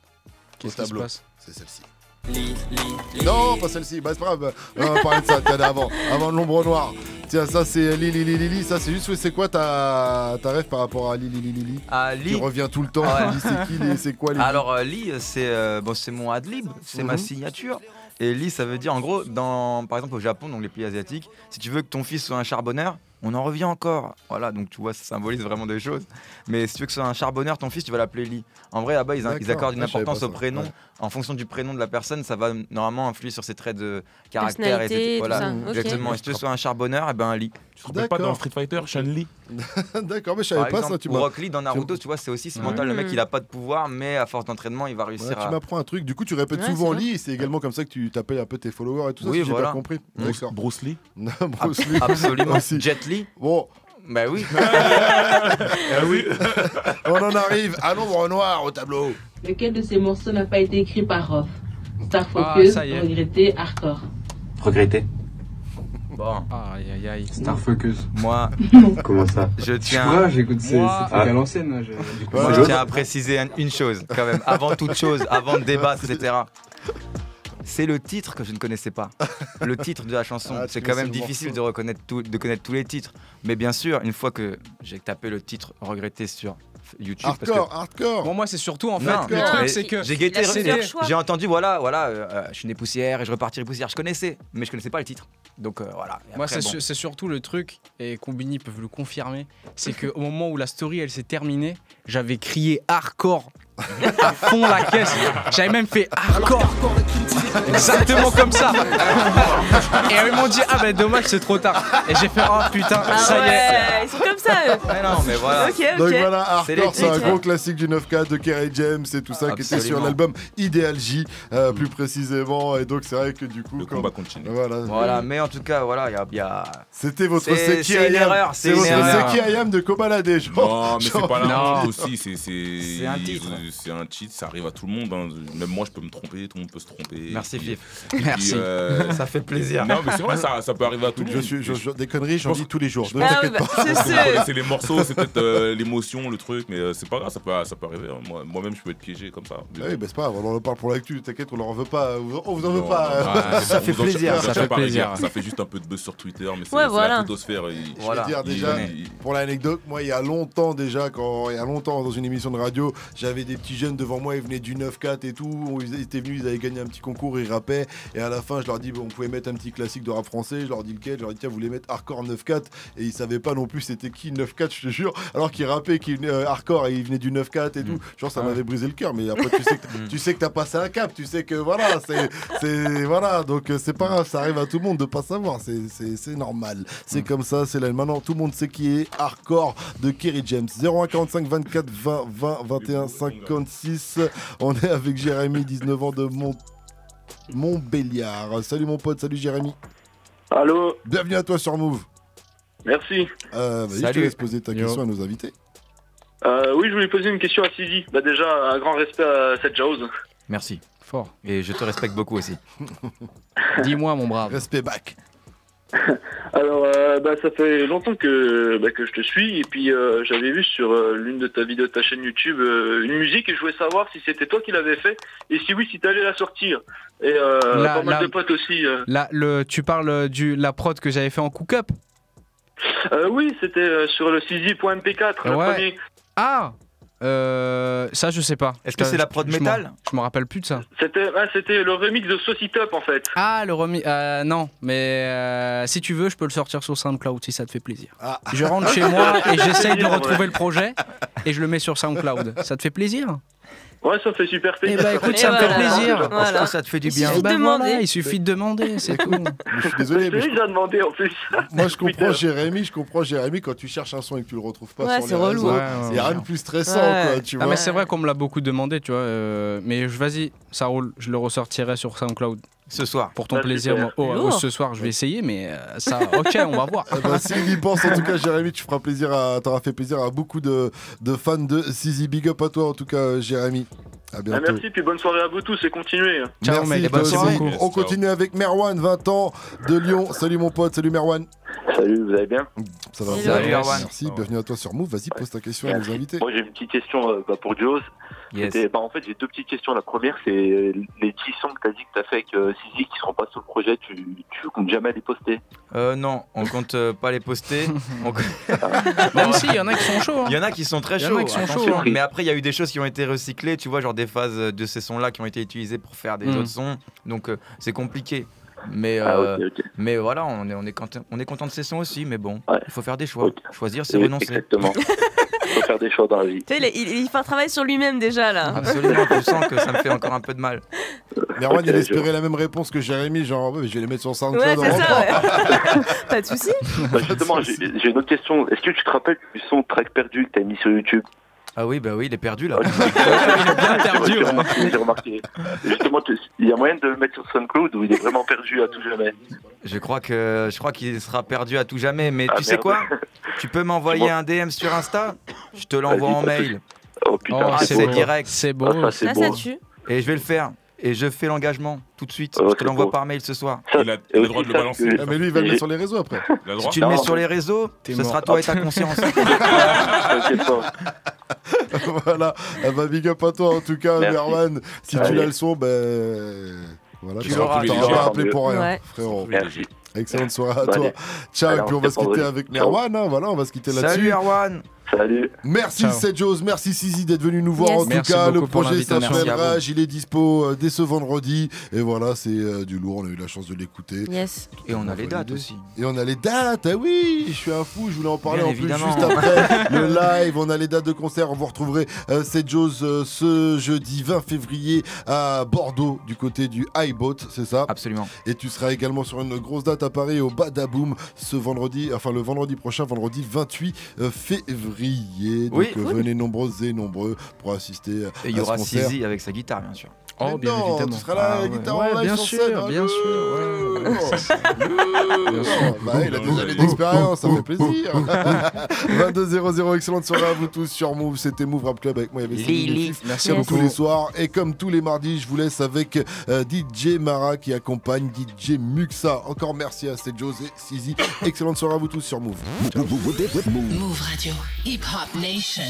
au tableau. C'est celle-ci. Non, pas celle-ci, bah c'est pas grave, on va parler de ça, avant l'ombre noire. Tiens, ça c'est Lili. Ça c'est juste, c'est quoi ta rêve par rapport à Lili? Li. Tu reviens tout le temps. Ouais. Li, c'est qui? C'est quoi Lili? Alors Li, c'est mon adlib, c'est ma signature. Et Li, ça veut dire en gros, par exemple au Japon, donc les pays asiatiques, si tu veux que ton fils soit un charbonneur, on en revient encore. Voilà, donc tu vois, ça symbolise vraiment des choses. Mais si tu veux que ce soit un charbonneur, ton fils, tu vas l'appeler Li. En vrai, là-bas, ils accordent une importance au prénom. Ouais. En fonction du prénom de la personne, ça va normalement influer sur ses traits de caractère. Et voilà, exactement. Okay. Et si tu veux que ce soit un charbonneur, et ben Li. Tu te rappelles pas dans Street Fighter, Chun-Li? D'accord, mais je savais pas ça. Ou Rock Lee dans Naruto, tu vois, c'est aussi mental. Le mec, il a pas de pouvoir, mais à force d'entraînement, il va réussir à. Tu m'apprends un truc. Du coup, tu répètes souvent Lee. C'est également comme ça que tu t'appelles un peu tes followers et tout ça. Oui, si voilà. J'ai pas compris. Bruce Lee. Bruce Lee. Absolument. Jet Li. Bon. Bah oui. Oui. On en arrive à l'ombre noire au tableau. Lequel de ces morceaux n'a pas été écrit par Rof? Star Focus, Regretté, Hardcore. Regretté. Bon. Aïe. Star Focus. Moi. Comment ça? Je tiens. Moi, j'écoute ces trucs à l'ancienne. Moi, je tiens à préciser une chose, quand même. Avant toute chose, avant de débattre, etc. C'est le titre que je ne connaissais pas. Le titre de la chanson. C'est quand même difficile de connaître tous les titres. Mais bien sûr, une fois que j'ai tapé le titre Regretté sur YouTube. Hardcore. Bon, moi, c'est surtout en fait. Le truc, c'est que. J'ai guetté, j'ai entendu, je suis né poussière et je repartirai poussière. Je connaissais, mais je connaissais pas le titre. Donc voilà. Moi, c'est surtout le truc, et Combini peuvent le confirmer, c'est qu'au moment où la story elle s'est terminée, j'avais crié hardcore à fond la caisse. J'avais même fait hardcore. Exactement comme ça. Et ils m'ont dit, dommage, c'est trop tard. Et j'ai fait, oh putain, ça y est. Ils sont comme ça, eux. Mais non, mais voilà. Okay. Donc voilà, Hardcore, c'est un gros classique du 9K de Kerry James et tout ça. Absolument. Qui était sur l'album Ideal J, plus précisément. Et donc c'est vrai que du coup. Le combat continue. Voilà, mais en tout cas, voilà, il y a. C'était votre Seki Ayam. C'est votre Seki Ayam de Kobalade. Non, mais c'est pas la honte aussi. C'est un titre. C'est un cheat, ça arrive à tout le monde. Hein. Même moi, je peux me tromper, tout le monde peut se tromper. Merci, Fif. Merci. Ça fait plaisir. Non, mais c'est vrai, ça peut arriver à tout le monde. Des conneries, j'en dis tous les jours. C'est les morceaux, c'est peut-être l'émotion, le truc, mais c'est pas grave, ça peut arriver. Hein. Moi-même, je peux être piégé comme ça. Oui, c'est pas grave, on en parle pour l'actu. T'inquiète, on en veut pas. On vous en veut pas. Ça fait plaisir. Ça fait juste un peu de buzz sur Twitter, mais c'est la photosphère. Je vais dire déjà, pour l'anecdote, moi, il y a longtemps déjà, dans une émission de radio, j'avais des petits jeunes devant moi, ils venaient du 9-4 et tout, ils étaient venus, ils avaient gagné un petit concours, ils rappaient, et à la fin je leur dis on pouvait mettre un petit classique de rap français, je leur dis lequel, je leur dis tiens vous voulez mettre Hardcore 9-4, et ils savaient pas non plus c'était qui 9-4, je te jure, alors qu'ils rappaient qu'ils venaient Hardcore et ils venaient du 9-4 et tout, genre ça m'avait brisé le cœur, mais après tu sais que t'as passé un cap, tu sais que voilà, c'est voilà, donc c'est pas grave, ça arrive à tout le monde de pas savoir, c'est normal, c'est comme ça, c'est là, maintenant tout le monde sait qui est Hardcore de Kerry James. 0145 24 20 20 21 56. On est avec Jérémy, 19 ans de Montbéliard. Salut mon pote, salut Jérémy. Allô. Bienvenue à toi sur Move. Merci. Vas-y, je te laisse poser ta question à nos invités. Oui, je voulais poser une question à Sisi. Déjà, un grand respect à cette Jaws. Merci. Fort. Et je te respecte beaucoup aussi. Dis-moi mon brave. Respect back. Alors, ça fait longtemps que je te suis et puis j'avais vu sur l'une de ta vidéos de ta chaîne YouTube une musique et je voulais savoir si c'était toi qui l'avais fait et si oui, si t'allais la sortir. Et pas mal de potes aussi. Tu parles de la prod que j'avais fait en Cook Up. Oui, c'était sur le Sisi.mp4, le premier. Ah ça je sais pas. Est-ce que c'est la prod métal? Je me rappelle plus de ça. C'était le remix de Saucy Top en fait. Ah le remix non mais si tu veux je peux le sortir sur SoundCloud si ça te fait plaisir. Je rentre chez moi et j'essaye de retrouver le projet et je le mets sur SoundCloud. Ça te fait plaisir? Ouais, ça fait super plaisir. Eh bah écoute, ça me fait plaisir. Voilà. Ça te fait du bien. Il suffit de demander, c'est tout. Je suis désolé. Mais déjà demandé en plus. Moi, je comprends Jérémy quand tu cherches un son et que tu le retrouves pas sur les réseaux. Il y a rien de plus stressant, quoi, tu vois. Mais c'est vrai qu'on me l'a beaucoup demandé, tu vois. Mais vas-y, ça roule. Je le ressortirai sur SoundCloud. Ce soir. Pour ton plaisir. Ce soir, je vais essayer, mais ça, ok, on va voir. S'il y pense, en tout cas, Jérémy, tu t'auras fait plaisir à beaucoup de fans de Sisi. Big up à toi, en tout cas, Jérémy. À bientôt. Merci, puis bonne soirée à vous tous et continuez. Ciao, merci, mec, bonne soirée. On continue avec Merwan, 20 ans, de Lyon. Salut mon pote, salut Merwan. Salut, vous allez bien? Ça va. Salut Erwan. Merci, bienvenue à toi sur Move. Vas-y, pose ta question à nos invités. Moi, j'ai une petite question pour Joe. Yes. En fait, j'ai deux petites questions. La première, c'est les 10 sons que tu as dit que tu as fait avec Sizi qui seront pas sur le projet. Tu comptes jamais les poster? Non, on compte pas les poster. Même si, il y en a qui sont chauds. Il y en a qui sont très chauds. Mais après, il y a eu des choses qui ont été recyclées. Tu vois, genre des phases de ces sons-là qui ont été utilisées pour faire des autres sons. Donc, c'est compliqué. Mais, okay. Mais voilà, on est content de ces sons aussi. Mais bon, il faut faire des choix. Choisir, c'est renoncer. Exactement. Il faut faire des choix dans la vie. Tu sais, il fait un travail sur lui-même déjà là. Absolument, je sens que ça me fait encore un peu de mal. Merwan, il espérait la même réponse que Jérémy, genre je vais les mettre sur SoundCloud. Ouais, c'est ça, ouais. Pas de soucis. Justement, j'ai une autre question. Est-ce que tu te rappelles du son Track perdu que tu as mis sur YouTube? Ah oui, bah oui, il est perdu là. Il est bien perdu. J'ai remarqué. Justement, il y a moyen de le mettre sur SoundCloud ou il est vraiment perdu à tout jamais? Je crois qu'il sera perdu à tout jamais. Mais tu sais quoi? Tu peux m'envoyer un DM sur Insta. Je te l'envoie en mail. Oh putain, c'est direct. C'est beau. Ça tue. Et je vais le faire. Et je fais l'engagement tout de suite. Je te l'envoie par mail ce soir. Il a le droit de le balancer. Mais lui, il va le mettre sur les réseaux après. Si tu le mets sur les réseaux, ce sera toi et ta conscience. Voilà, big up à toi en tout cas, Merwan. Si tu l'as le son, voilà, tu l'auras pas appelé pour rien, frérot. Merci. Excellente soirée à toi. Ciao, et puis on va se quitter avec Merwan. Voilà, on va se quitter là-dessus. Salut Erwan. Salut. Merci Sedjose, merci Sizi d'être venu nous voir. En tout cas, le projet s'appelle Rage, il est dispo dès ce vendredi. Et voilà, c'est du lourd, on a eu la chance de l'écouter. Yes. Et on a les dates aussi. Et on a les dates, ah oui, je suis un fou, je voulais en parler en plus juste après le live. On a les dates de concert, vous retrouverez Sedjose ce jeudi 20 février à Bordeaux, du côté du Highboat, c'est ça? Absolument. Et tu seras également sur une grosse date à Paris au Badaboom ce vendredi, enfin le vendredi prochain, vendredi 28 février. Donc venez nombreuses et nombreux pour assister à ce concert. Et il y aura Sizi avec sa guitare, bien sûr. Oh, bien évidemment. Tu seras là, la guitare en live bien sur sûr, scène. bien sûr. Il a des années d'expérience, ça fait plaisir. 22h00, excellente soirée à vous tous sur Move. C'était Move Rap Club avec moi, il y avait Lily. Merci comme tous les soirs. Et comme tous les mardis, je vous laisse avec DJ Mara qui accompagne DJ Muxa. Encore merci à Sedjose et Sizi. Excellente soirée à vous tous sur Move. Move Radio, Hip Hop Nation.